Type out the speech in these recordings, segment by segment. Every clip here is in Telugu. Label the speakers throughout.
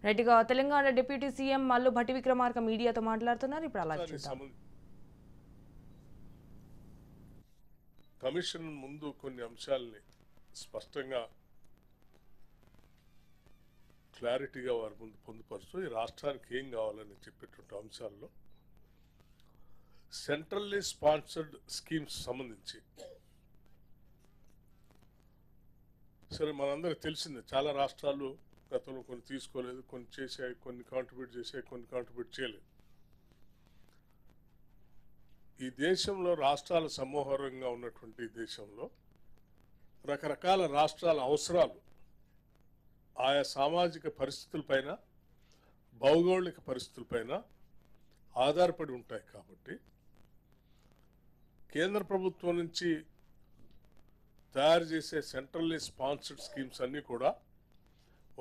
Speaker 1: రైట్‌గా తెలంగాణ డిప్యూటీ సీఎం మల్లు భట్టి విక్రమార్క మీడియాతో మాట్లాడుతున్నారు. ఇప్పుడు అలా చూద్దాం.
Speaker 2: కమిషన్ ముందు కొన్ని అంశాలని స్పష్టంగా క్లారిటీగా వారి ముందు పొందుపరుస్తూ ఈ రాష్ట్రానికి ఏం కావాలని చెప్పేటువంటి అంశాల్లో సెంట్రల్లీ స్పాన్సర్డ్ స్కీమ్స్ సంబంధించి సరే మనందరికి తెలిసిందే, చాలా రాష్ట్రాలు గతంలో కొన్ని తీసుకోలేదు, కొన్ని చేసాయి, కొన్ని కాంట్రిబ్యూట్ చేసాయి, కొన్ని కాంట్రిబ్యూట్ చేయలేదు. ఈ దేశంలో రాష్ట్రాల సమూహంగా ఉన్నటువంటి దేశంలో రకరకాల రాష్ట్రాల అవసరాలు ఆయా సామాజిక పరిస్థితులపైన, భౌగోళిక పరిస్థితులపైన ఆధారపడి ఉంటాయి. కాబట్టి కేంద్ర ప్రభుత్వం నుంచి తయారు చేసే సెంట్రల్లీ స్పాన్సర్డ్ స్కీమ్స్ అన్నీ కూడా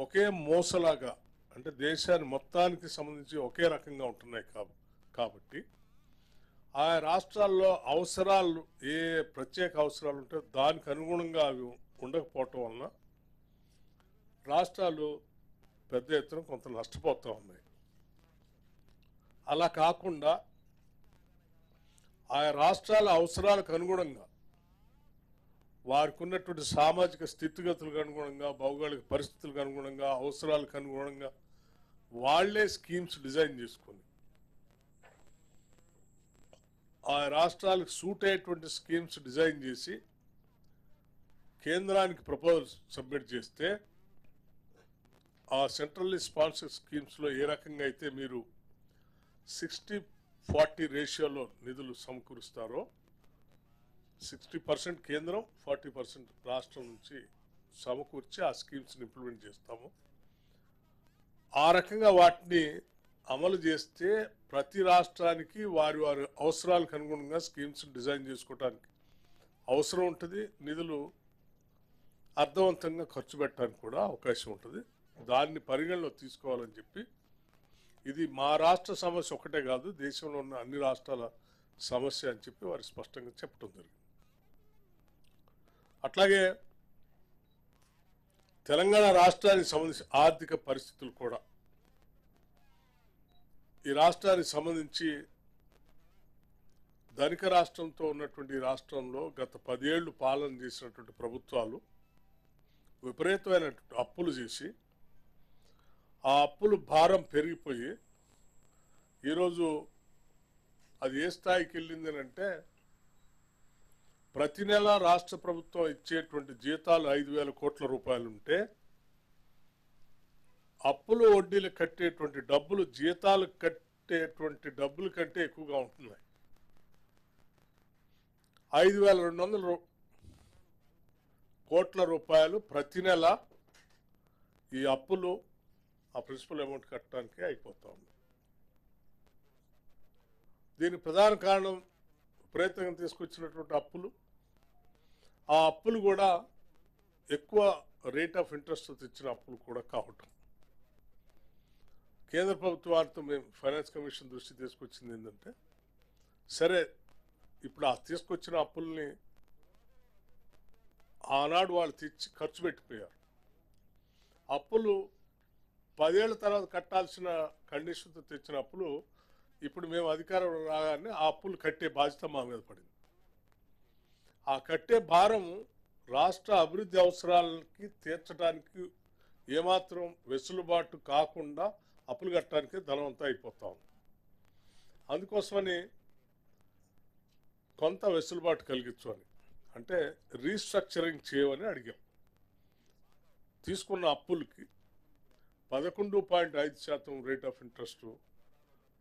Speaker 2: ఒకే మోసలాగా, అంటే దేశాన్ని మొత్తానికి సంబంధించి ఒకే రకంగా ఉంటున్నాయి. కాబట్టి ఆయా రాష్ట్రాల్లో అవసరాలు, ఏ ప్రత్యేక అవసరాలు ఉంటే దానికి అనుగుణంగా అవి ఉండకపోవటం వలన రాష్ట్రాలు పెద్ద ఎత్తున కొంత నష్టపోతూ ఉన్నాయి. అలా కాకుండా ఆయా రాష్ట్రాల అవసరాలకు అనుగుణంగా, వారికి ఉన్నటువంటి సామాజిక స్థితిగతులకు అనుగుణంగా, భౌగోళిక పరిస్థితులకు అనుగుణంగా, అవసరాలకు అనుగుణంగా వాళ్లే స్కీమ్స్ డిజైన్ చేసుకొని ఆ రాష్ట్రాలకు సూట్ అయ్యేటువంటి స్కీమ్స్ డిజైన్ చేసి కేంద్రానికి ప్రపోజల్ సబ్మిట్ చేస్తే ఆ సెంట్రల్లీ స్పాన్సర్ స్కీమ్స్లో ఏ రకంగా అయితే మీరు 60-40 రేషియోలో నిధులు సమకూరుస్తారో, 60% కేంద్రం, 40% రాష్ట్రం నుంచి సమకూర్చి ఆ స్కీమ్స్ని ఇంప్లిమెంట్ చేస్తాము. ఆ రకంగా వాటిని అమలు చేస్తే ప్రతి రాష్ట్రానికి వారి వారి అవసరాలకు అనుగుణంగా స్కీమ్స్ డిజైన్ చేసుకోవడానికి అవసరం ఉంటుంది. నిధులు అర్థవంతంగా ఖర్చు పెట్టడానికి కూడా అవకాశం ఉంటుంది. దాన్ని పరిగణలో తీసుకోవాలని చెప్పి, ఇది మా రాష్ట్ర సమస్య ఒకటే కాదు, దేశంలో ఉన్న అన్ని రాష్ట్రాల సమస్య అని చెప్పి వారు స్పష్టంగా చెప్పడం జరిగింది. అట్లాగే తెలంగాణ రాష్ట్రానికి సంబంధించి ఆర్థిక పరిస్థితులు కూడా, ఈ రాష్ట్రానికి సంబంధించి ధనిక రాష్ట్రంతో ఉన్నటువంటి రాష్ట్రంలో గత 10 ఏళ్లు పాలన చేసినటువంటి ప్రభుత్వాలు విపరీతమైనటువంటి అప్పులు చేసి ఆ అప్పులు భారం పెరిగిపోయి ఈరోజు అది ఏ స్థాయికి వెళ్ళింది అంటే, ప్రతి నెల రాష్ట్ర ప్రభుత్వం ఇచ్చేటువంటి జీతాలు 5,000 కోట్ల రూపాయలు ఉంటే అప్పులు వడ్డీలు కట్టేటువంటి డబ్బులు జీతాలు కట్టేటువంటి డబ్బుల కంటే ఎక్కువగా ఉంటున్నాయి. 5,200 కోట్ల రూపాయలు ప్రతి నెల ఈ అప్పులు, ఆ ప్రిన్సిపల్ అమౌంట్ కట్టడానికి అయిపోతా ఉంది. దీనికి ప్రధాన కారణం విపరీతంగా తీసుకొచ్చినటువంటి అప్పులు. ఆ అప్పులు కూడా ఎక్కువ రేట్ ఆఫ్ ఇంట్రెస్ట్ తెచ్చిన అప్పులు కూడా కావటం. కేంద్ర ప్రభుత్వాలతో మేము ఫైనాన్స్ కమిషన్ దృష్టి తీసుకొచ్చింది ఏంటంటే, సరే ఇప్పుడు ఆ తీసుకొచ్చిన అప్పుల్ని ఆనాడు వాళ్ళు తెచ్చి ఖర్చు పెట్టిపోయారు. అప్పులు 10 ఏళ్ల తర్వాత కట్టాల్సిన కండిషన్తో తెచ్చిన అప్పులు ఇప్పుడు మేము అధికారం రాగానే ఆ అప్పులు కట్టే బాధ్యత మా మీద పడింది. ఆ కట్టే భారం రాష్ట్ర అభివృద్ధి అవసరాలకి తీర్చడానికి ఏమాత్రం వెసులుబాటు కాకుండా అప్పులు కట్టడానికి ధనవంతం అయిపోతాం. అందుకోసమని కొంత వెసులుబాటు కలిగించమని, అంటే రీస్ట్రక్చరింగ్ చేయమని అడిగాం. తీసుకున్న అప్పులకి 11.5% rate of interest,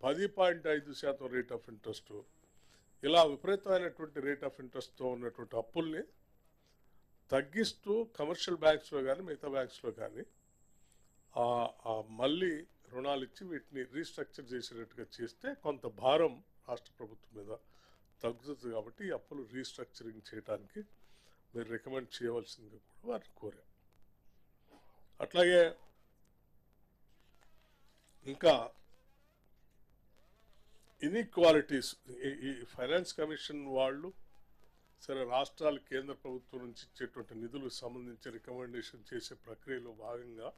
Speaker 2: 10.5% rate of interest, ఇలా విపరీతమైనటువంటి రేట్ ఆఫ్ ఇంట్రెస్ట్తో ఉన్నటువంటి అప్పుల్ని తగ్గిస్తూ కమర్షియల్ బ్యాంక్స్లో కానీ మిగతా బ్యాంక్స్లో కానీ మళ్ళీ రుణాలు ఇచ్చి వీటిని రీస్ట్రక్చర్ చేసేటట్టుగా చేస్తే కొంత భారం రాష్ట్ర ప్రభుత్వం మీద తగ్గుతుంది. కాబట్టి ఈ అప్పులు రీస్ట్రక్చరింగ్ చేయడానికి మీరు రికమెండ్ చేయవలసిందిగా కూడా వారిని కోరాం. అట్లాగే ఇంకా ఇన్ఈక్వాలిటీస్, ఈ ఫైనాన్స్ కమిషన్ వాళ్ళు సరే రాష్ట్రాలు కేంద్ర ప్రభుత్వం నుంచి ఇచ్చేటువంటి నిధులకు సంబంధించి రికమెండేషన్ చేసే ప్రక్రియలో భాగంగా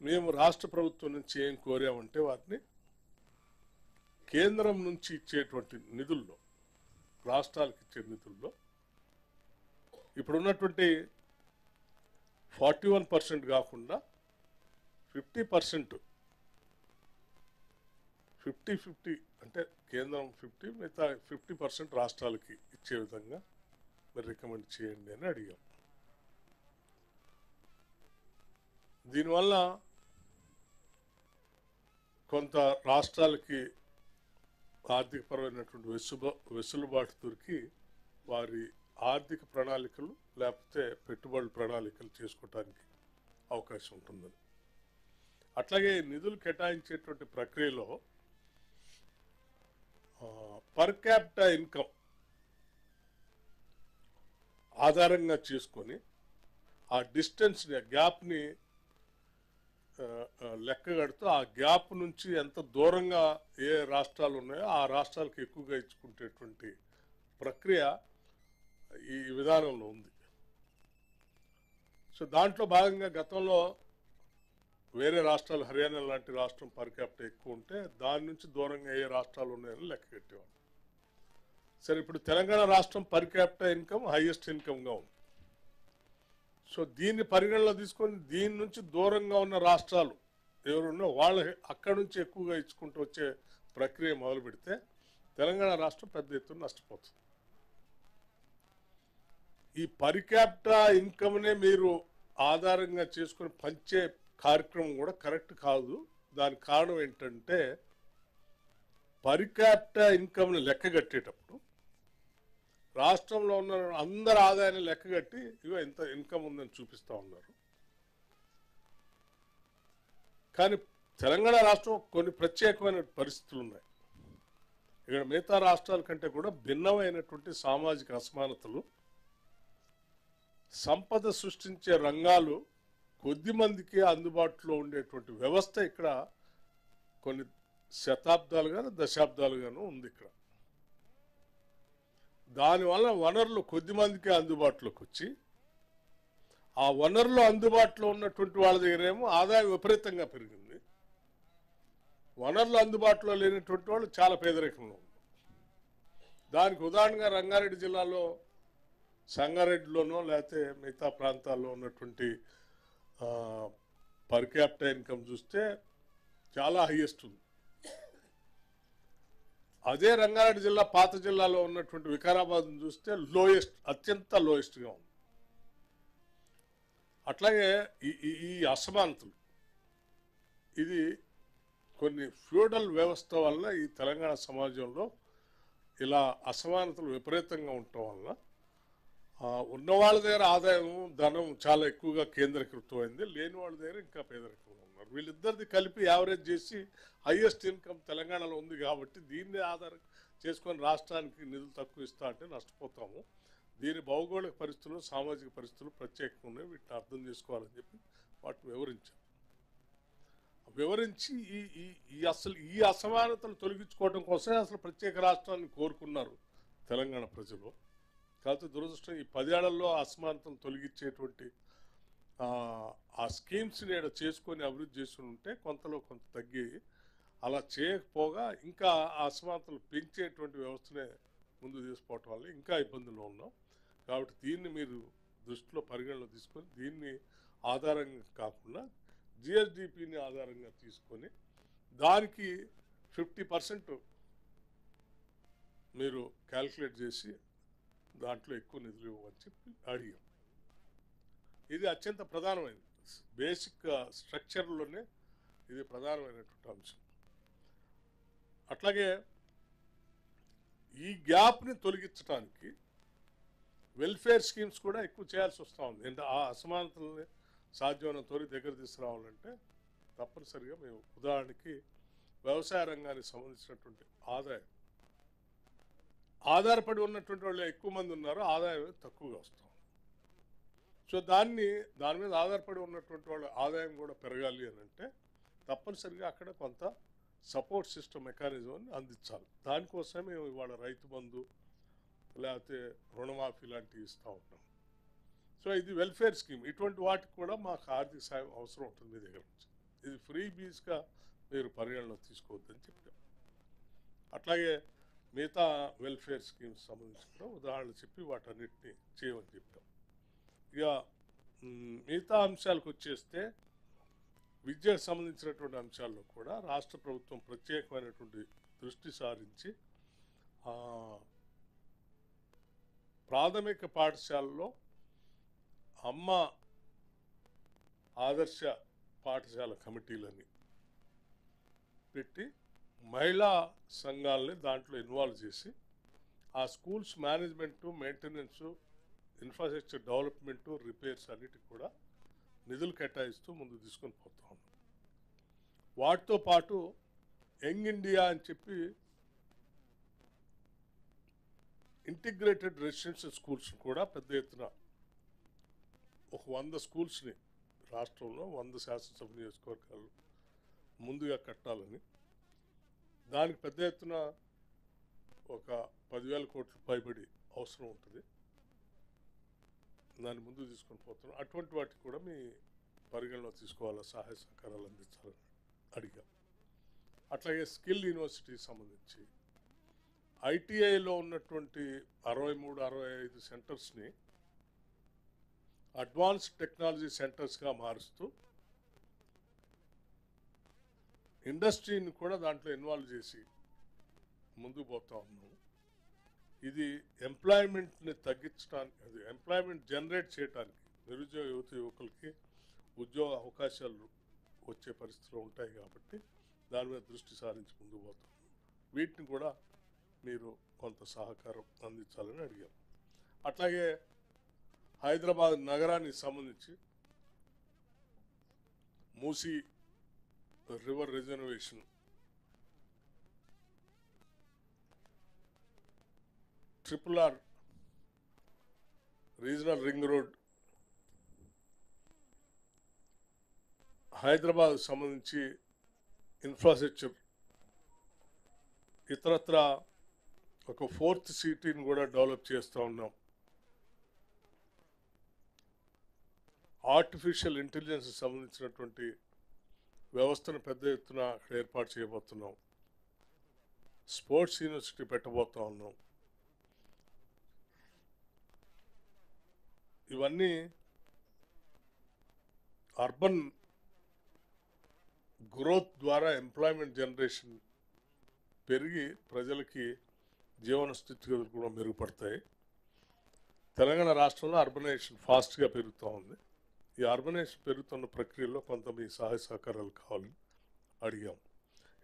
Speaker 2: మేము రాష్ట్ర ప్రభుత్వం నుంచి ఏం కోరామంటే వాటిని కేంద్రం నుంచి ఇచ్చేటువంటి నిధుల్లో, రాష్ట్రాలకు ఇచ్చే నిధుల్లో ఇప్పుడున్నటువంటి 41% కాకుండా 50%, 50-50 అంటే కేంద్రం 50, మిగతా 50% రాష్ట్రాలకి ఇచ్చే విధంగా మీరు రికమెండ్ చేయండి అని అడిగాం. దీనివల్ల కొంత రాష్ట్రాలకి ఆర్థికపరమైనటువంటి వెసులుబాటు దొరికి వారి ఆర్థిక ప్రణాళికలు లేకపోతే పెట్టుబడుల ప్రణాళికలు చేసుకోవడానికి అవకాశం ఉంటుందని. అట్లాగే నిధులు కేటాయించేటువంటి ప్రక్రియలో పర్ క్యాపిటా ఇన్కమ్ ఆధారంగా చేసుకొని ఆ డిస్టెన్స్ని, గ్యాప్ని లెక్క కడుతూ ఆ గ్యాప్ నుంచి ఎంత దూరంగా ఏ రాష్ట్రాలు ఉన్నాయో ఆ రాష్ట్రాలకు ఎక్కువగా ఇచ్చుకునేటువంటి ప్రక్రియ ఈ విధానంలో ఉంది. సో దాంట్లో భాగంగా గతంలో వేరే రాష్ట్రాలు, హర్యానా లాంటి రాష్ట్రం పర్ క్యాపిటా ఎక్కువ ఉంటే దాని నుంచి దూరంగా ఏ రాష్ట్రాలు ఉన్నాయని లెక్క కట్టేవాళ్ళు. సరే, ఇప్పుడు తెలంగాణ రాష్ట్రం పర్ క్యాపిటా ఇన్కమ్ హైయెస్ట్ ఇన్కమ్గా ఉంది. సో దీన్ని పరిగణలో తీసుకొని దీని నుంచి దూరంగా ఉన్న రాష్ట్రాలు ఎవరున్నా వాళ్ళు అక్కడి నుంచి ఎక్కువగా ఇచ్చుకుంటూ వచ్చే ప్రక్రియ మొదలు పెడితే తెలంగాణ రాష్ట్రం పెద్ద ఎత్తున నష్టపోతుంది. ఈ పర్ క్యాపిటా ఇన్కమ్నే మీరు ఆధారంగా చేసుకొని పంచే కార్యక్రమం కూడా కరెక్ట్ కాదు. దానికి కారణం ఏంటంటే పర్ క్యాపిటా ఇన్కమ్ని లెక్క కట్టేటప్పుడు రాష్ట్రంలో ఉన్న అందరి ఆదాయాన్ని లెక్కగట్టి ఇగో ఇంత ఇన్కమ్ ఉందని చూపిస్తూ ఉన్నారు. కానీ తెలంగాణ రాష్ట్రం కొన్ని ప్రత్యేకమైన పరిస్థితులు ఉన్నాయి. ఇక్కడ మిగతా రాష్ట్రాల కంటే కూడా భిన్నమైనటువంటి సామాజిక అసమానతలు, సంపద సృష్టించే రంగాలు కొద్ది మందికి అందుబాటులో ఉండేటువంటి వ్యవస్థ ఇక్కడ కొన్ని శతాబ్దాలుగాను దశాబ్దాలుగాను ఉంది. ఇక్కడ దానివల్ల వనరులు కొద్ది మందికి అందుబాటులోకి వచ్చి ఆ వనరులు అందుబాటులో ఉన్నటువంటి వాళ్ళ దగ్గరేమో ఆదాయం విపరీతంగా పెరిగింది. వనరులు అందుబాటులో లేనటువంటి వాళ్ళు చాలా పేదరికంలో ఉన్నారు. దానికి ఉదాహరణగా రంగారెడ్డి జిల్లాలో సంగారెడ్డిలోనో లేకపోతే మిగతా ప్రాంతాల్లో ఉన్నటువంటి పర్ క్యాపిటా ఇన్కమ్ చూస్తే చాలా హైయెస్ట్ ఉంది. అదే రంగారెడ్డి జిల్లా పాత జిల్లాలో ఉన్నటువంటి వికారాబాద్ చూస్తే లోయెస్ట్, అత్యంత లోయెస్ట్గా ఉంది. అట్లాగే ఈ అసమానతలు, ఇది కొన్ని ఫ్యూడల్ వ్యవస్థ వల్ల ఈ తెలంగాణ సమాజంలో ఇలా అసమానతలు విపరీతంగా ఉండటం వల్ల ఉన్నవాళ్ళ దగ్గర ఆదాయం, ధనం చాలా ఎక్కువగా కేంద్రీకృతమైంది, లేని వాళ్ళ దగ్గర ఇంకా పేదరికంగా ఉన్నారు. వీళ్ళిద్దరిది కలిపి యావరేజ్ చేసి హైయెస్ట్ ఇన్కమ్ తెలంగాణలో ఉంది కాబట్టి దీన్ని ఆధారం చేసుకొని రాష్ట్రానికి నిధులు తక్కువ ఇస్తా అంటే నష్టపోతాము. దీని భౌగోళిక పరిస్థితులు, సామాజిక పరిస్థితులు ప్రత్యేకంగా ఉన్నాయి, వీటిని అర్థం చేసుకోవాలని చెప్పి వాటిని వివరించి అసలు ఈ అసమానతలు తొలగించుకోవడం కోసమే అసలు ప్రత్యేక రాష్ట్రాన్ని కోరుకున్నారు తెలంగాణ ప్రజలు. కాకపోతే దురదృష్టం ఈ 10 ఏళ్లలో అసమానతలు తొలగించేటువంటి ఆ స్కీమ్స్ని ఇక్కడ చేసుకొని అభివృద్ధి చేసుకుని ఉంటే కొంతలో కొంత తగ్గి, అలా చేయకపోగా ఇంకా ఆ అసమానతలు పెంచేటువంటి వ్యవస్థనే ముందు తీసుకోవటం వల్ల ఇంకా ఇబ్బందుల్లో ఉన్నాం. కాబట్టి దీన్ని మీరు దృష్టిలో పరిగణలో తీసుకొని దీన్ని ఆధారంగా కాకుండా జిఎస్డిపిని ఆధారంగా తీసుకొని దానికి 50% మీరు క్యాల్కులేట్ చేసి దాంట్లో ఎక్కువ నిధులు ఇవ్వమని చెప్పి అడిగాం. ఇది అత్యంత ప్రధానమైనది, బేసిక్ స్ట్రక్చర్లోనే ఇది ప్రధానమైనటువంటి అంశం. అట్లాగే ఈ గ్యాప్ని తొలగించడానికి వెల్ఫేర్ స్కీమ్స్ కూడా ఎక్కువ చేయాల్సి వస్తూ ఉంది. అంటే ఆ అసమానతల్ని సాధ్యమైన త్వరగా దగ్గర తీసుకురావాలంటే తప్పనిసరిగా మేము ఉదాహరణకి వ్యవసాయ రంగానికి సంబంధించినటువంటి ఆధారపడి ఉన్నటువంటి వాళ్ళు ఎక్కువ మంది ఉన్నారు, ఆదాయం తక్కువగా వస్తాం. సో దాని మీద ఆధారపడి ఉన్నటువంటి వాళ్ళ ఆదాయం కూడా పెరగాలి అని అంటే తప్పనిసరిగా అక్కడ కొంత సపోర్ట్ సిస్టమ్ మెకానిజంని అందించాలి. దానికోసమే మేము ఇవాళ రైతు బంధు లేకపోతే రుణమాఫీ లాంటివి ఇస్తూ ఉంటాం. సో ఇది వెల్ఫేర్ స్కీమ్. ఇటువంటి వాటికి కూడా మాకు ఆర్థిక సాయం అవసరం ఉంటుంది మీ దగ్గర నుంచి. ఇది ఫ్రీ బీస్గా మీరు పరిగణలో తీసుకోవద్దని చెప్పాం. అట్లాగే మిగతా వెల్ఫేర్ స్కీమ్స్ సంబంధించి కూడా ఉదాహరణలు చెప్పి వాటన్నిటిని చేయమని చెప్పాం. ఇక మిగతా అంశాలకు వచ్చేస్తే విద్యకు సంబంధించినటువంటి అంశాల్లో కూడా రాష్ట్ర ప్రభుత్వం ప్రత్యేకమైనటువంటి దృష్టి సారించి ప్రాథమిక పాఠశాలలో అమ్మ ఆదర్శ పాఠశాల కమిటీలని పెట్టి మహిళా సంఘాలని దాంట్లో ఇన్వాల్వ్ చేసి ఆ schools management, maintenance, infrastructure development, repairs అన్నిటికి కూడా నిధులు కేటాయిస్తూ ముందుకు తీసుకొని పోతా ఉన్నాం. వాటితో పాటు యంగ్ ఇండియా అని చెప్పి ఇంటిగ్రేటెడ్ రెసిడెన్షియల్ స్కూల్స్ కూడా పెద్ద ఎత్తున ఒక 100 స్కూల్స్ని రాష్ట్రంలో 100 శాసనసభ నియోజకవర్గాలు ముందుగా కట్టాలని, దానికి పెద్ద ఎత్తున ఒక 10,000 కోట్లు పైబడి అవసరం ఉంటుంది. దాన్ని ముందుకు తీసుకొని పోతున్నాం. అటువంటి వాటికి కూడా మీ పరిగణలో తీసుకోవాలా, సహాయ సహకారాలు అందించాలని అడిగాం. అట్లాగే స్కిల్ యూనివర్సిటీ సంబంధించి ఐటీఐలో ఉన్నటువంటి 63-65 సెంటర్స్ని అడ్వాన్స్డ్ టెక్నాలజీ సెంటర్స్గా మారుస్తూ ఇండస్ట్రీని కూడా దాంట్లో ఇన్వాల్వ్ చేసి ముందుకు పోతా ఉన్నాం. ఇది ఎంప్లాయ్మెంట్ని తగ్గించడానికి, అది ఎంప్లాయ్మెంట్ జనరేట్ చేయడానికి, నిరుద్యోగ యువకులకి ఉద్యోగ అవకాశాలు వచ్చే పరిస్థితులు ఉంటాయి కాబట్టి దాని మీద దృష్టి సారించి ముందుకు పోతాం. వీటిని కూడా మీరు కొంత సహకారం అందించాలని అడిగాం. అట్లాగే హైదరాబాద్ నగరానికి సంబంధించి Musi river reservation, RRR regional ring road, Hyderabad సంబంధించి ఇన్ఫ్రాస్ట్రక్చర్, ఇతరత్ర ఒక 4th సిటీని కూడా డెవలప్ చేస్తూ ఉన్నాం. ఆర్టిఫిషియల్ ఇంటెలిజెన్స్ సంబంధించినటువంటి వ్యవస్థను పెద్ద ఎత్తున ఏర్పాటు చేయబోతున్నాం. స్పోర్ట్స్ యూనివర్సిటీ పెట్టబోతా ఉన్నాం. ఇవన్నీ అర్బన్ గ్రోత్ ద్వారా ఎంప్లాయ్మెంట్ జనరేషన్ పెరిగి ప్రజలకి జీవన స్థితిగతులు కూడా మెరుగుపడతాయి. తెలంగాణ రాష్ట్రంలో అర్బనైజేషన్ ఫాస్ట్గా పెరుగుతూ ఉంది. ఈ అర్బనైజేషన్ పెరుగుతున్న ప్రక్రియలో కొంత మీ సహాయ సహకారాలు కావాలని అడిగాం.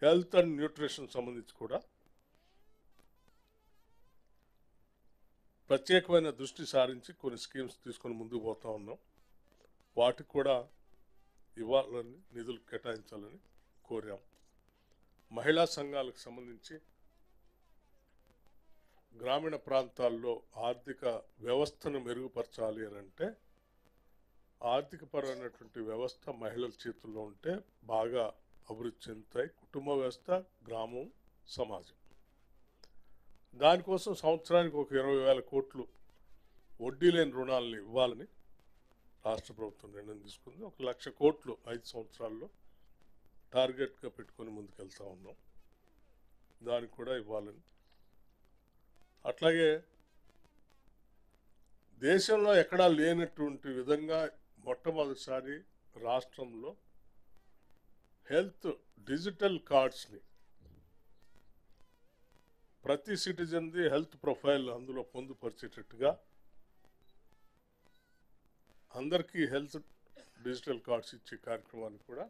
Speaker 2: హెల్త్ అండ్ న్యూట్రిషన్ సంబంధించి కూడా ప్రత్యేకమైన దృష్టి సారించి కొన్ని స్కీమ్స్ తీసుకొని ముందుకు పోతా ఉన్నాం. వాటికి కూడా ఇవ్వాలని, నిధులు కేటాయించాలని కోరాం. మహిళా సంఘాలకు సంబంధించి గ్రామీణ ప్రాంతాల్లో ఆర్థిక వ్యవస్థను మెరుగుపరచాలి అని అంటే ఆర్థికపరమైనటువంటి వ్యవస్థ మహిళల చేతుల్లో ఉంటే బాగా అభివృద్ధి చెందుతాయి. కుటుంబ వ్యవస్థ, గ్రామం, సమాజం. దానికోసం సంవత్సరానికి ఒక 20,000 కోట్లు వడ్డీ లేని రుణాలని ఇవ్వాలని రాష్ట్ర ప్రభుత్వం నిర్ణయం తీసుకుంది. 1,00,000 కోట్లు 5 సంవత్సరాల్లో టార్గెట్గా పెట్టుకొని ముందుకెళ్తా ఉన్నాం. దానికి కూడా ఇవ్వాలని. అట్లాగే దేశంలో ఎక్కడా లేనటువంటి విధంగా మొట్టమొదటిసారి రాష్ట్రంలో హెల్త్ డిజిటల్ కార్డ్స్ని, ప్రతి సిటిజన్ది హెల్త్ ప్రొఫైల్ అందులో పొందుపరిచేటట్టుగా అందరికీ హెల్త్ డిజిటల్ కార్డ్స్ ఇచ్చే కార్యక్రమాన్ని కూడా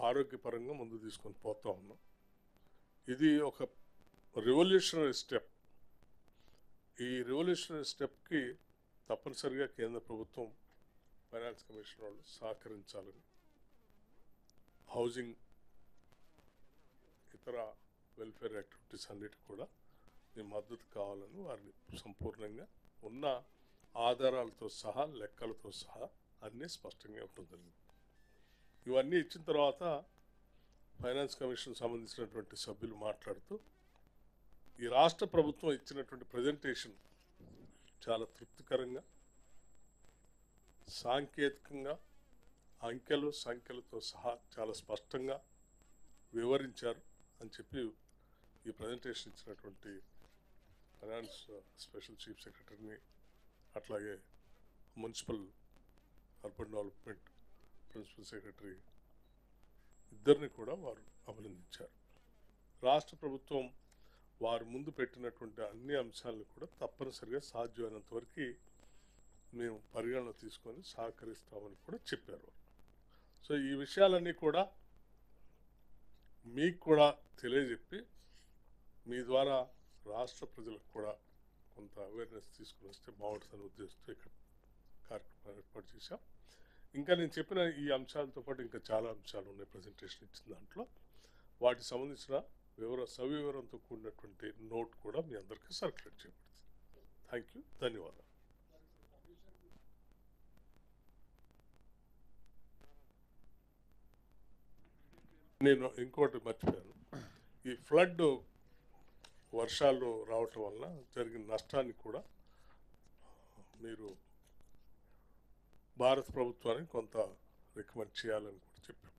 Speaker 2: ఆరోగ్యపరంగా ముందు తీసుకొని పోతా ఉన్నాం. ఇది ఒక రెవల్యూషనరీ స్టెప్. ఈ రెవల్యూషనరీ స్టెప్కి తప్పనిసరిగా కేంద్ర ప్రభుత్వం, ఫైనాన్స్ కమిషన్ వాళ్ళు సహకరించాలని, హౌసింగ్, ఇతర వెల్ఫేర్ యాక్టివిటీస్ అన్నిటికీ కూడా మీ మద్దతు కావాలని వారిని సంపూర్ణంగా ఉన్న ఆధారాలతో సహా, లెక్కలతో సహా అన్నీ స్పష్టంగా ఉంటుంది. ఇవన్నీ ఇచ్చిన తర్వాత ఫైనాన్స్ కమిషన్ సంబంధించినటువంటి సభ్యులు మాట్లాడుతూ ఈ రాష్ట్ర ప్రభుత్వం ఇచ్చినటువంటి ప్రజెంటేషన్ చాలా తృప్తికరంగా, సాంకేతికంగా అంకెలు సంఖ్యలతో సహా చాలా స్పష్టంగా వివరించారు అని చెప్పి ఈ ప్రజెంటేషన్ ఇచ్చినటువంటి ఫైనాన్స్ స్పెషల్ చీఫ్ సెక్రటరీని అట్లాగే municipal urban development principal secretary ఇద్దరిని కూడా వారు అభినందించారు. రాష్ట్ర ప్రభుత్వం వారు ముందు పెట్టినటువంటి అన్ని అంశాలను కూడా తప్పనిసరిగా సాధ్యమైనంత వరకు మేము పరిగణలో తీసుకొని సహకరిస్తామని కూడా చెప్పారు. సో ఈ విషయాలన్నీ కూడా మీకు కూడా తెలియజెప్పి మీ ద్వారా రాష్ట్ర ప్రజలకు కూడా కొంత అవేర్నెస్ తీసుకుని వస్తే బాగుంటుందని ఉద్దేశంతో ఇక్కడ కార్యక్రమం ఏర్పాటు చేశాం. ఇంకా నేను చెప్పిన ఈ అంశాలతో పాటు ఇంకా చాలా అంశాలు ఉన్నాయి ప్రజెంటేషన్ ఇచ్చిన దాంట్లో. వాటికి సంబంధించిన సవివరంతో కూడినటువంటి నోట్ కూడా మీ అందరికీ సర్క్యులేట్ చేయబడుతుంది. థ్యాంక్ యూ, ధన్యవాదాలు. నేను ఇంకోటి మర్చిపోయాను. ఈ ఫ్లడ్ వర్షాలు రావటం వల్ల జరిగిన నష్టాన్ని కూడా మీరు భారత ప్రభుత్వానికి కొంత రికమెండ్ చేయాలని కూడా చెప్పాం.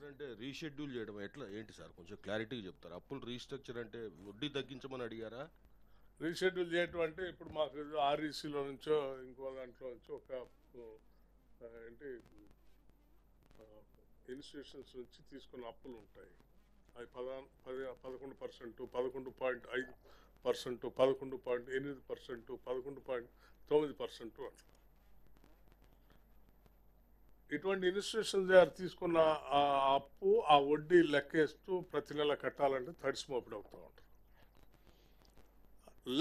Speaker 3: అంటే రీషెడ్యూల్ చేయడం ఎట్లా ఏంటి సార్, కొంచెం క్లారిటీగా చెప్తారు. అప్పులు రీస్ట్రక్చర్ అంటే వడ్డీ తగ్గించమని అడిగారా?
Speaker 2: రీషెడ్యూల్ చేయటం అంటే ఇప్పుడు మాకు ఆర్ఈసీలో నుంచో ఇంకో దాంట్లో నుంచో ఒక ఏంటి ఇన్స్టిట్యూషన్స్ నుంచి తీసుకున్న అప్పులు ఉంటాయి. అవి 11%, 11.5%, 11.8%, 11.9% అట్లా. ఇటువంటి ఇన్స్టిట్యూషన్స్ దగ్గర తీసుకున్న ఆ అప్పు ఆ వడ్డీ లెక్కేస్తూ ప్రతి నెల కట్టాలంటే తడిసిమోపిడి అవుతూ ఉంటారు.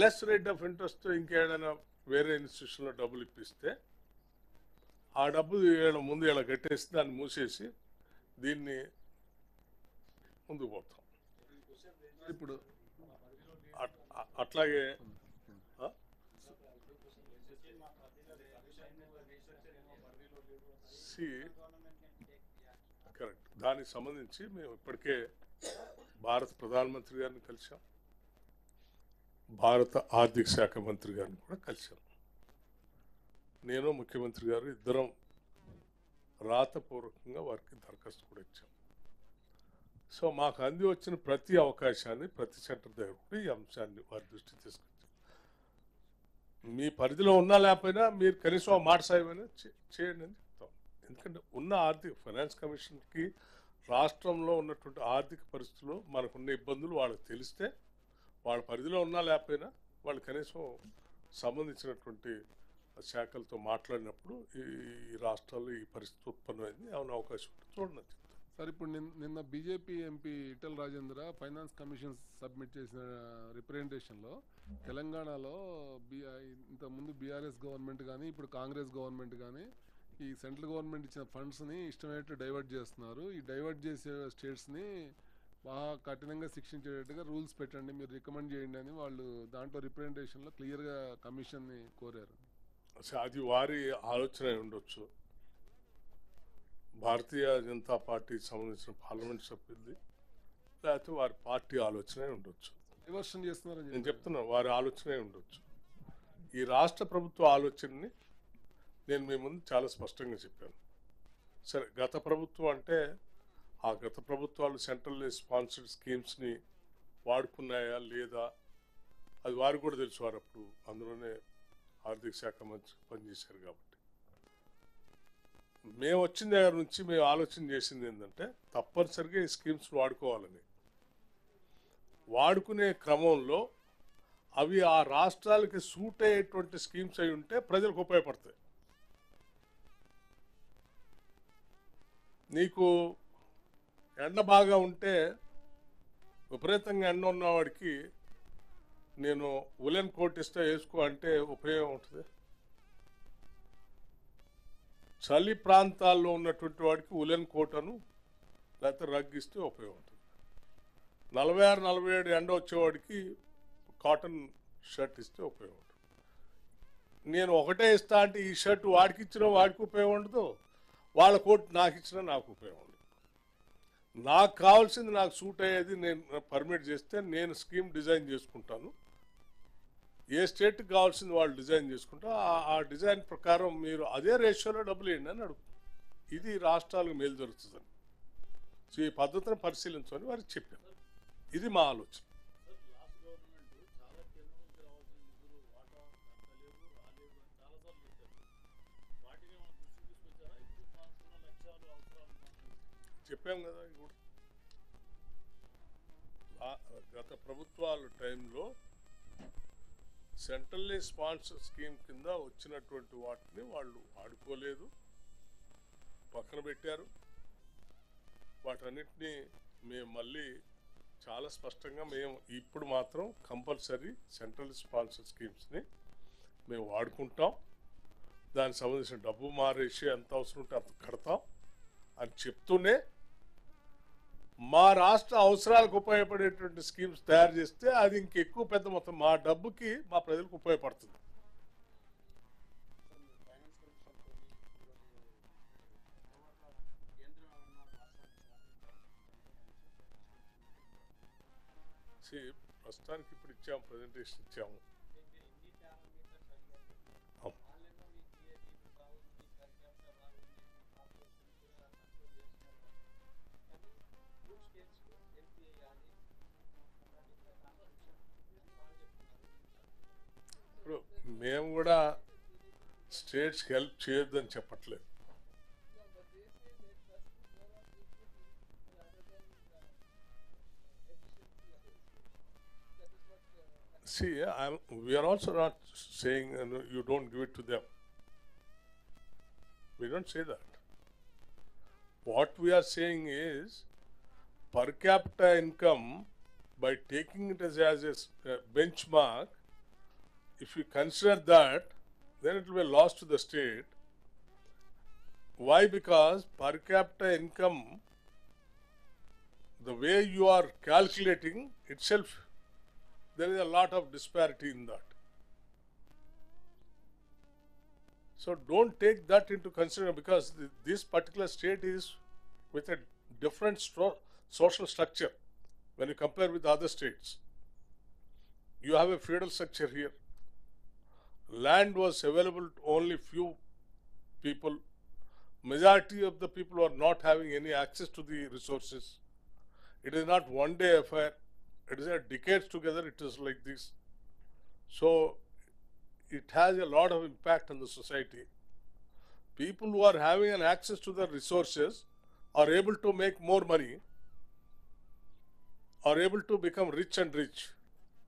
Speaker 2: లెస్ రేట్ ఆఫ్ ఇంట్రెస్ట్ ఇంకేదైనా వేరే ఇన్స్టిట్యూషన్లో డబ్బులు ఇప్పిస్తే ఆ డబ్బు ముందు ఇలా కట్టేసి దాన్ని మూసేసి దీన్ని ముందుకు పోతాం.
Speaker 4: ఇప్పుడు
Speaker 2: అట్లాగే కరెక్ట్. దానికి సంబంధించి మేము ఇప్పటికే భారత ప్రధానమంత్రి గారిని కలిసాం, భారత ఆర్థిక శాఖ మంత్రి గారిని కూడా కలిసాం. నేను ముఖ్యమంత్రి గారు ఇద్దరం రాతపూర్వకంగా వారికి దరఖాస్తు కూడా ఇచ్చాం. సో మాకు అంది వచ్చిన ప్రతి అవకాశాన్ని ప్రతి సెంటర్ దగ్గర కూడా ఈ అంశాన్ని వారి దృష్టికి తీసుకొచ్చాం. మీ పరిధిలో ఉన్నా లేకపోయినా మీరు కనీసం ఆ మాట సాయమైనా చేయండి అని చెప్తాం. ఎందుకంటే ఉన్న ఆర్థిక ఫైనాన్స్ కమిషన్కి రాష్ట్రంలో ఉన్నటువంటి ఆర్థిక పరిస్థితులు మనకున్న ఇబ్బందులు వాళ్ళకి తెలిస్తే వాళ్ళ పరిధిలో ఉన్నా లేకపోయినా వాళ్ళు కనీసం సంబంధించినటువంటి శాఖలతో మాట్లాడినప్పుడు ఈ రాష్ట్రాల్లో ఈ పరిస్థితి ఉత్పన్నమైంది, ఏమైనా అవకాశం ఉంటుంది చూడండి.
Speaker 4: సార్ ఇప్పుడు నిన్న BJP MP Etela Rajendra finance commission submit చేసిన రిప్రజెంటేషన్లో తెలంగాణలో ఇంతకుముందు బీఆర్ఎస్ గవర్నమెంట్ కానీ ఇప్పుడు కాంగ్రెస్ గవర్నమెంట్ కానీ ఈ సెంట్రల్ గవర్నమెంట్ ఇచ్చిన ఫండ్స్ని ఇష్టమైనట్టు డైవర్ట్ చేస్తున్నారు. ఈ డైవర్ట్ చేసే స్టేట్స్ని బాగా కఠినంగా శిక్షించేటట్టుగా రూల్స్ పెట్టండి, మీరు రికమెండ్ చేయండి అని వాళ్ళు దాంట్లో రిప్రజెంటేషన్లో క్లియర్గా కమిషన్ని కోరారు.
Speaker 2: అది వారి ఆలోచన ఉండొచ్చు, భారతీయ జనతా పార్టీకి సంబంధించిన పార్లమెంట్ సభ్యులది, లేకపోతే వారి పార్టీ ఆలోచనే ఉండొచ్చు.
Speaker 4: డైవర్షన్ చేస్తున్నారని
Speaker 2: నేను చెప్తున్నాను, వారి ఆలోచనే ఉండొచ్చు. ఈ రాష్ట్ర ప్రభుత్వ ఆలోచనని నేను మీ ముందు చాలా స్పష్టంగా చెప్పాను. సరే, గత ప్రభుత్వం అంటే ఆ గత ప్రభుత్వాలు సెంట్రల్ స్పాన్సర్డ్ స్కీమ్స్ని వాడుకున్నాయా లేదా అది వారు కూడా తెలుసు. వారు అప్పుడు అందులోనే ఆర్థిక శాఖ మంత్రి పనిచేశారు. కాబట్టి మేము వచ్చిన దగ్గర నుంచి మేము ఆలోచన చేసింది ఏంటంటే తప్పనిసరిగా ఈ స్కీమ్స్ వాడుకోవాలని. వాడుకునే క్రమంలో అవి ఆ రాష్ట్రాలకి సూట్ అయ్యేటువంటి స్కీమ్స్ అయి ఉంటే ప్రజలకు ఉపయోగపడతాయి. నీకు ఎండ బాగా ఉంటే విపరీతంగా ఎండ ఉన్నవాడికి నేను ఉలెన్ కోట్ ఇస్తే వేసుకో అంటే ఉపయోగం ఉంటుంది. చలి ప్రాంతాల్లో ఉన్నటువంటి వాడికి ఉలెన్ కోటను లేకపోతే రగ్ ఇస్తే ఉపయోగం ఉంటుంది. 46-47 ఎండ వచ్చేవాడికి కాటన్ షర్ట్ ఇస్తే ఉపయోగం ఉంటుంది. నేను ఒకటే ఇస్తా అంటే ఈ షర్ట్ వాడికి ఇచ్చినా వాడికి ఉపయోగం ఉండదు, వాళ్ళ కోట్ నాకు ఇచ్చినా నాకు ఉపయోగం ఉండదు. నాకు కావాల్సింది నాకు సూట్ అయ్యేది నేను పర్మిట్ చేస్తే నేను స్కీమ్ డిజైన్ చేసుకుంటాను. ఏ స్టేట్కి కావాల్సింది వాళ్ళు డిజైన్ చేసుకుంటే ఆ డిజైన్ ప్రకారం మీరు అదే రేషియోలో డబ్బులు వేయండి అని అడుగు. ఇది రాష్ట్రాలకు మేలు జరుగుతుందని. సో ఈ పద్ధతిని పరిశీలించమని వారికి చెప్పాను. ఇది మా ఆలోచన. చెప్పాం కదా ఇప్పుడు గత ప్రభుత్వాల టైంలో సెంట్రల్లీ స్పాన్సర్ స్కీమ్ కింద వచ్చినటువంటి వాటిని వాళ్ళు ఆడుకోలేదు, పక్కన పెట్టారు. వాటన్నిటినీ మేము మళ్ళీ చాలా స్పష్టంగా మేము ఇప్పుడు మాత్రం కంపల్సరీ సెంట్రల్ స్పాన్సర్ స్కీమ్స్ని మేము వాడుకుంటాం. దానికి సంబంధించిన డబ్బు మా రేషియో ఎంత అవసరం ఉంటే అంత కడతాం అని చెప్తూనే మా రాష్ట్ర అవసరాలకు ఉపయోగపడేటువంటి స్కీమ్స్ తయారు చేస్తే అది ఇంకెక్కువ పెద్ద మొత్తం మా డబ్బుకి మా ప్రజలకు ఉపయోగపడుతుంది. ప్రస్తుతానికి ఇప్పుడు ఇచ్చాము, ప్రజెంటేషన్ ఇచ్చాము. ఇప్పుడు మేము కూడా స్టేట్స్కి హెల్ప్ చేయొద్దని చెప్పట్లేదు. See, we are also not saying you don't give it to them. We don't say that. What we are saying is per capita income, by taking it as a benchmark, if you consider that, then it will be lost to the state. Why? Because per capita income, the way you are calculating itself, there is a lot of disparity in that. So don't take that into consideration, because this particular state is with a different social structure when you compare with other states. You have a feudal structure here. Land was available to only few people. Majority of the people are not having any access to the resources. It is not one day affair. It is a decades together. It is like this. So it has a lot of impact on the society. People who are having an access to the resources are able to make more money, are able to become rich and rich.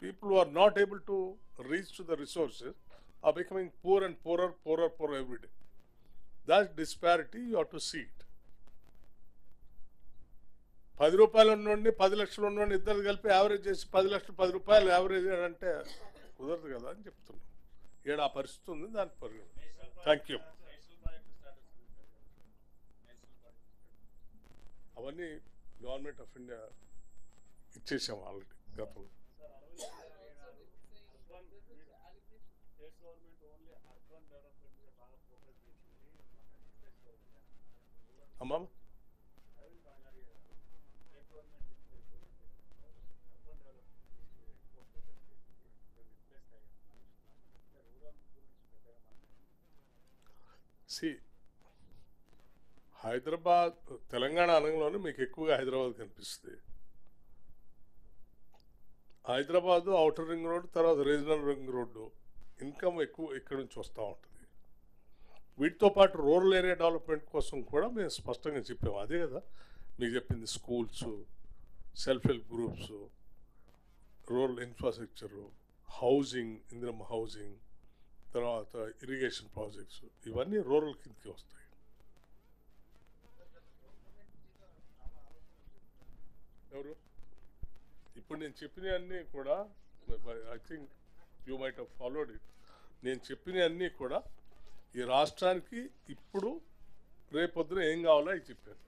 Speaker 2: People who are not able to reach to the resources are becoming poor and poorer every day. That disparity, you have to see it. 10 రూపాయలు ఉన్నోడిని 10 లక్షలు ఉన్నోడిని ఇద్దరు కలిపి యావరేజ్ చేసి 10 లక్షలు 10 రూపాయలు యావరేజ్ అంటే కుదరదు కదా అని చెప్తున్నాం. ఈడ ఆ పరిస్థితి ఉంది, దానికి పరిగణ. Thank you. అవన్నీ గవర్నమెంట్ ఆఫ్ ఇండియా ఇచ్చేసాం ఆల్రెడీ గతంలో. అమ్మా హైదరాబాద్ తెలంగాణ అనగానే మీకు ఎక్కువగా హైదరాబాద్ కనిపిస్తుంది. హైదరాబాదు ఔటర్ రింగ్ రోడ్డు, తర్వాత రీజనల్ రింగ్ రోడ్డు ఇన్కమ్ ఎక్కువ ఇక్కడ నుంచి వస్తూ ఉంటుంది. వీటితో పాటు రూరల్ ఏరియా డెవలప్మెంట్ కోసం కూడా మేము స్పష్టంగా చెప్పాము. అదే కదా మీకు చెప్పింది, schools, self help groups, rural infrastructure, housing, Indiramma housing, తర్వాత ఇరిగేషన్ ప్రాజెక్ట్స్, ఇవన్నీ రూరల్ కిందకి వస్తాయి. ఎవరు ఇప్పుడు నేను చెప్పినవన్నీ కూడా, I think you might have followed it, నేను చెప్పినవన్నీ కూడా ఈ రాష్ట్రానికి ఇప్పుడు రేపొద్దున ఏం కావాలో అవి చెప్పాను.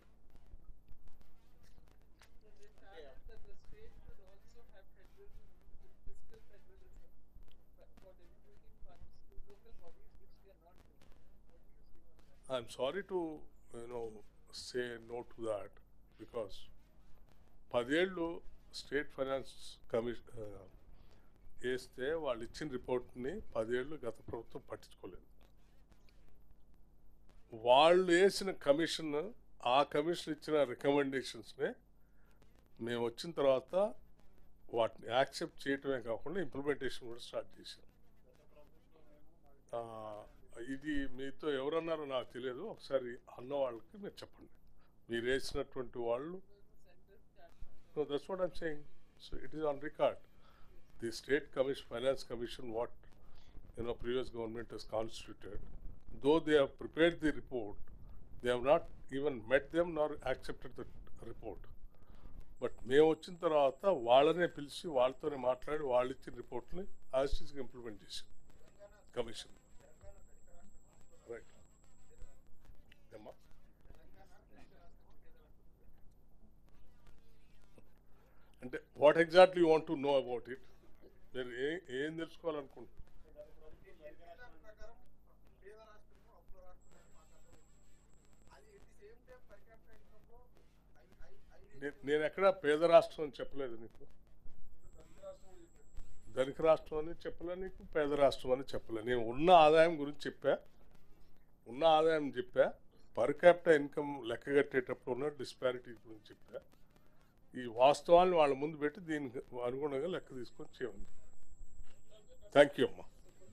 Speaker 2: I'm sorry to say no to that, because 10 ఏళ్ళు స్టేట్ ఫైనాన్స్ కమిషన్ వేస్తే వాళ్ళు ఇచ్చిన రిపోర్ట్ని 10 ఏళ్ళు గత ప్రభుత్వం పట్టించుకోలేదు. వాళ్ళు వేసిన కమిషన్, ఆ కమిషన్ ఇచ్చిన రికమెండేషన్స్నే మేము వచ్చిన తర్వాత వాటిని యాక్సెప్ట్ చేయటమే కాకుండా ఇంప్లిమెంటేషన్ కూడా స్టార్ట్ చేశాం. ఇది మీతో ఎవరన్నారో నాకు తెలియదు, ఒకసారి అన్న వాళ్ళకి మీరు చెప్పండి. మీరు వేసినటువంటి వాళ్ళు, that's what I'm saying. So it is on record. The state commission, finance commission, what previous government has constituted, though they have prepared the report, they have not even met them nor accepted the report. But మేము వచ్చిన తర్వాత వాళ్ళనే పిలిచి వాళ్ళతోనే మాట్లాడి వాళ్ళు ఇచ్చిన రిపోర్ట్ని యాజిటీస్గా ఇంప్లిమెంట్ చేశాం కమిషన్. రైట్ ఏమ్మా? అంటే what exactly you want to know about it? మీరు ఏం తెలుసుకోవాలనుకుంటున్నారు? నేను ఎక్కడ పేద రాష్ట్రం అని చెప్పలేదు నీకు. ధనిక రాష్ట్రం అని చెప్పలే నీకు, పేద రాష్ట్రం అని చెప్పలే. నేను ఉన్న ఆదాయం గురించి చెప్పా, ఉన్న ఆదాయం చెప్పా, పర్ క్యాపిటల్ ఇన్కమ్ లెక్క కట్టేటప్పుడు ఉన్న డిస్పారిటీ గురించి చెప్పా. ఈ వాస్తవాన్ని వాళ్ళ ముందు పెట్టి దీనికి అనుగుణంగా లెక్క తీసుకొని చేయండి. థ్యాంక్ యూ అమ్మా.